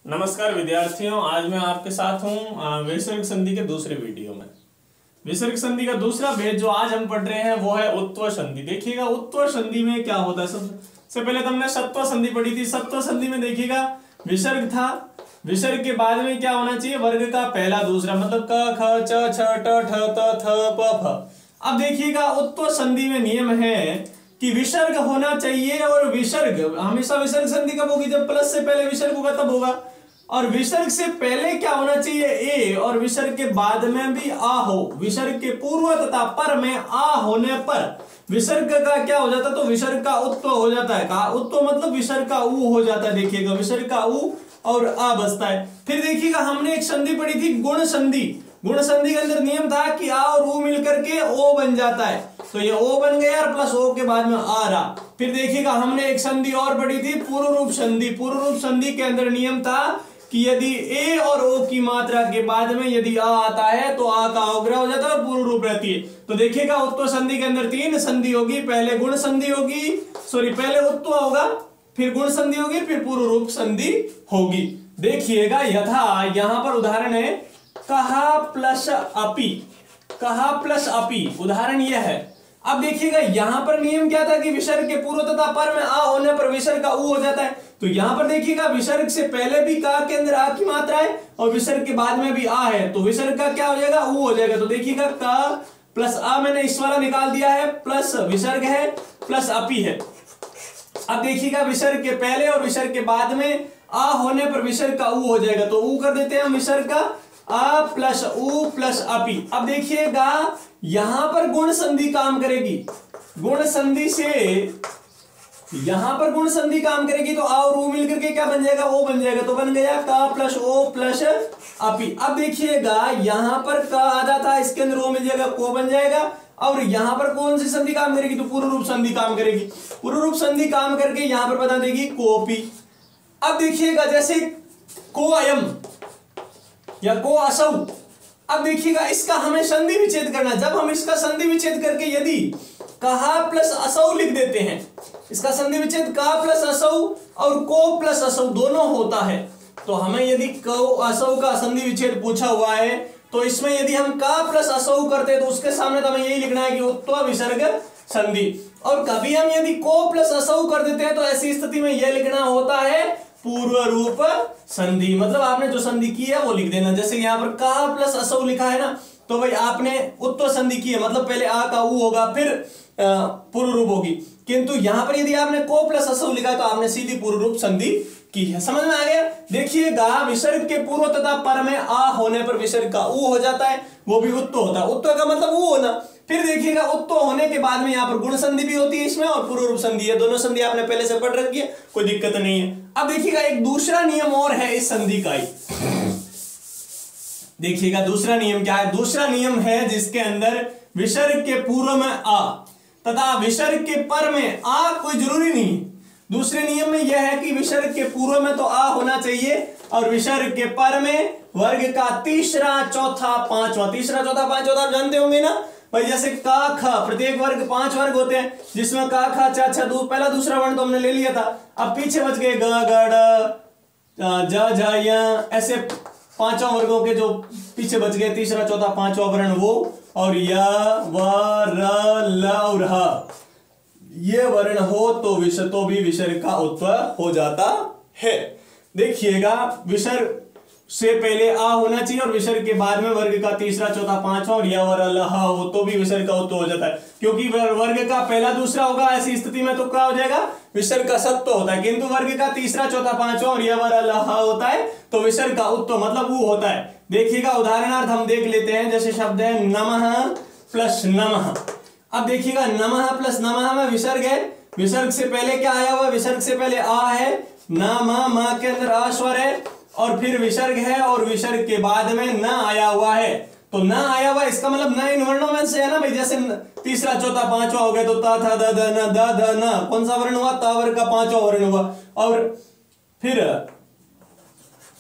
नमस्कार विद्यार्थियों, आज मैं आपके साथ हूं विसर्ग संधि के दूसरे वीडियो में। विसर्ग संधि का दूसरा भेद जो आज हम पढ़ रहे हैं वो है उत्वर संधि। देखिएगा उत्वर संधि में क्या होता है। सबसे पहले तो हमने सत्वर संधि पढ़ी थी। सत्वर संधि में देखिएगा विसर्ग था, विसर्ग के बाद में क्या होना चाहिए, वर्ग का पहला दूसरा, मतलब क ख च छ ट ठ त थ प फ। अब देखिएगा उत्वर संधि में नियम है कि विसर्ग होना चाहिए, और विसर्ग हमेशा विसर्ग संधि कब होगी, जब प्लस से पहले विसर्ग होगा तब होगा। और विसर्ग से पहले क्या होना चाहिए, ए, और विसर्ग के बाद में भी आ हो। विसर्ग के पूर्व तथा पर में आ होने पर विसर्ग का क्या हो जाता है, तो विसर्ग का उत्व हो जाता है। कहा उत्व मतलब विसर्ग का ऊ हो जाता है। देखिएगा विसर्ग का ऊ और आ बचता है। फिर देखिएगा हमने एक संधि पढ़ी थी गुण संधि। गुण संधि के अंदर नियम था कि आ और ऊ मिलकर के ओ बन जाता है, तो ये ओ बन गया और प्लस ओ के बाद में आ रहा। फिर देखिएगा हमने एक संधि और पढ़ी थी पूर्व रूप संधि। पूर्व रूप संधि के अंदर नियम था कि यदि ए और ओ की मात्रा के बाद में यदि आ आता है तो आ का अवग्रह हो जाता है और पूर्व रूप रहती है। तो देखिएगा उत्व संधि के अंदर तीन संधि होगी, पहले गुण संधि होगी, पहले उत्व होगा, फिर गुण संधि होगी, फिर पूर्व रूप संधि होगी। देखिएगा यथा यहां पर उदाहरण है कहा प्लस अपि। कहा प्लस अपि उदाहरण यह है। अब देखिएगा यहां पर नियम क्या था कि विसर्ग के पूर्व तथा पर में आ होने पर विसर्ग का ऊ हो जाता है। तो यहां पर देखिएगा विसर्ग से पहले भी का के अंदर आ की मात्रा है और विसर्ग के बाद में भी आ है, तो विसर्ग का क्या हो जाएगा, ऊ हो जाएगा। तो देखिएगा का प्लस आ मैंने इस वाला निकाल दिया है, प्लस विसर्ग है प्लस अपि है। अब देखिएगा विसर्ग के पहले और विसर्ग के बाद में आ होने पर विसर्ग का ऊ हो जाएगा, तो ऊ कर देते हैं हम विसर्ग का आ प्लस ऊ प्लस अपि। अब देखिएगा यहां पर गुण संधि काम करेगी। गुण संधि से यहां पर गुण संधि काम करेगी, तो आ और ऊ मिलकर के क्या बन जाएगा, ओ बन जाएगा। तो बन गया का प्लस ओ प्लस अपि। अब देखिएगा यहां पर का आ जाता है, इसके अंदर ओ मिल जाएगा, को बन जाएगा। और यहां पर कौन सी संधि काम करेगी, तो पूर्व रूप संधि काम करेगी। पूर्व रूप संधि काम करके यहां पर बता देगी कोपी। अब देखिएगा जैसे को अयम या को असौ। अब देखिएगा इसका हमें संधि विच्छेद करना। जब हम इसका संधि विच्छेद करके यदि कहा प्लस असौ लिख देते हैं, इसका संधि विच्छेद का प्लस असौ और को प्लस असौ दोनों होता है, तो हमें यदि को असौ का संधि विच्छेद पूछा हुआ है तो इसमें यदि हम का प्लस असौ करते हैं तो उसके सामने तो हमें यही लिखना है कि उत्व विसर्ग संधि। और कभी हम यदि को प्लस असौ कर देते हैं तो ऐसी स्थिति में यह लिखना होता है पूर्व रूप संधि। मतलब आपने जो संधि की है वो लिख देना। जैसे यहाँ पर का प्लस असौ लिखा है ना, तो भाई आपने उत्तर संधि की है, मतलब पहले आ का ऊ होगा फिर पूर्व रूप होगी। किंतु यहां पर यदि आपने को प्लस असौ लिखा है तो आपने सीधी पूर्व रूप संधि की है। समझ में आ गया। देखिएगा विसर्ग के पूर्व तथा पर में आ होने पर विसर्ग का ऊ हो जाता है, वो भी उत्व होता है। उत्व का मतलब ऊ होना। फिर देखिएगा उत्व होने के बाद में यहाँ पर गुण संधि भी होती है इसमें और पूर्व रूप संधि है। दोनों संधि आपने पहले से पढ़ रखी है, कोई दिक्कत नहीं है। अब देखिएगा एक दूसरा नियम और है इस संधि का ही। देखिएगा दूसरा नियम क्या है। दूसरा नियम है जिसके अंदर विसर्ग के पूर्व में आ तथा विसर्ग के पर में आ कोई जरूरी नहीं। दूसरे नियम में यह है कि विसर्ग के पूर्व में तो आ होना चाहिए और विसर्ग के पर में वर्ग का तीसरा चौथा पांचवा। तीसरा चौथा पांचवा आप जानते होंगे ना भाई। जैसे का ख, प्रत्येक वर्ग 5 वर्ग होते हैं जिसमें का ख च छ पहला दूसरा वर्ण तो हमने ले लिया था। अब पीछे बच गए ग ग ड ज झ य, ऐसे 5 वर्गों के जो पीछे बच गए, तीसरा चौथा पांचवा वर्ण वो, और य व र ल और ह ये वर्ण हो तो भी विसर्ग का उत्व हो जाता है। देखिएगा विसर्ग से पहले आ होना चाहिए और विसर्ग के बाद में वर्ग का तीसरा चौथा पांचवा और य व र ल ह हो तो भी विसर्ग का उत्व हो जाता है। क्योंकि वर्ग का पहला दूसरा होगा, ऐसी स्थिति में तो क्या हो जाएगा, विसर्ग का सत्व होता है। किंतु वर्ग का तीसरा चौथा पांचवा और य व र ल ह होता है तो विसर्ग का उत्व मतलब ऊ होता है। देखिएगा उदाहरणार्थ हम देख लेते हैं। जैसे शब्द है नमः प्लस नमः। अब देखिएगा नमः प्लस नमः में विसर्ग है। विसर्ग से पहले क्या आया हुआ, विसर्ग से पहले आ है, न म के अंदर आ स्वर है और फिर विसर्ग है और विसर्ग के बाद में न आया हुआ है। तो न आया हुआ इसका मतलब न इन वर्णों में से है ना भाई। जैसे तीसरा चौथा पांचवा हो गया तो ता था द द न द ध न, कौन सा वर्ण हुआ, ता वर्ग का पांचवा वर्ण हुआ। और फिर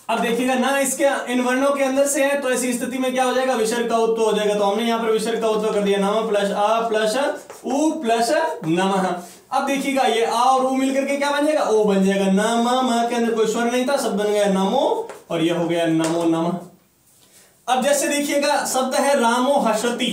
अब देखिएगा ना इसके इन वर्णों के अंदर से है, तो ऐसी स्थिति में क्या हो जाएगा, विसर्ग का उत्व हो जाएगा। तो हमने यहाँ पर विसर्ग का उत्व कर दिया, नम प्लस आ प्लस उ प्लस नमः। अब देखिएगा ये आ और उ मिलकर के क्या बन जाएगा, ओ बन जाएगा। नम के अंदर कोई स्वर नहीं था, शब्द बन गया नमो, और यह हो गया नमो नमः। अब जैसे देखिएगा शब्द है रामो हसति,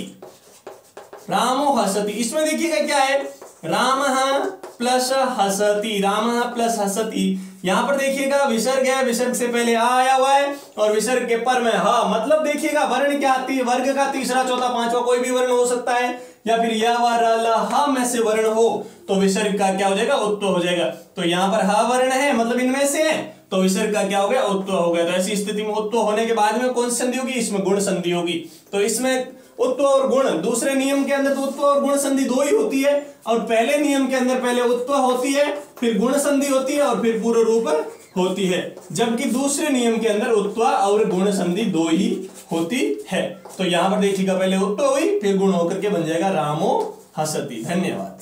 रामो हसति, इसमें देखिएगा क्या है, रामः प्लस हसति, रामः प्लस हसति। यहां पर देखिएगा विसर्ग है, विसर्ग से पहले आ आया हुआ है और विसर्ग के पर में ह, मतलब देखिएगा वर्ण क्या आती है, वर्ग का तीसरा चौथा पांचवा कोई भी वर्ण हो सकता है, या फिर या व र ल ह में से वर्ण हो तो विसर्ग का क्या हो जाएगा, उत्व हो जाएगा। तो यहाँ पर ह वर्ण है, मतलब इनमें से है, तो विसर्ग का क्या हो गया, उत्व हो गया। तो ऐसी स्थिति में उत्व होने के बाद में कौन सी संधि होगी, इसमें गुण संधि होगी। तो इसमें उत्व और गुण, दूसरे नियम के अंदर तो उत्व और गुण संधि दो ही होती है, और पहले नियम के अंदर पहले उत्व होती है, फिर गुण संधि होती है, और फिर पूर्ण रूप होती है। जबकि दूसरे नियम के अंदर उत्व और गुण संधि दो ही होती है। तो यहां पर देखिएगा पहले उत्व हुई, फिर गुण होकर के बन जाएगा रामो हसति। धन्यवाद।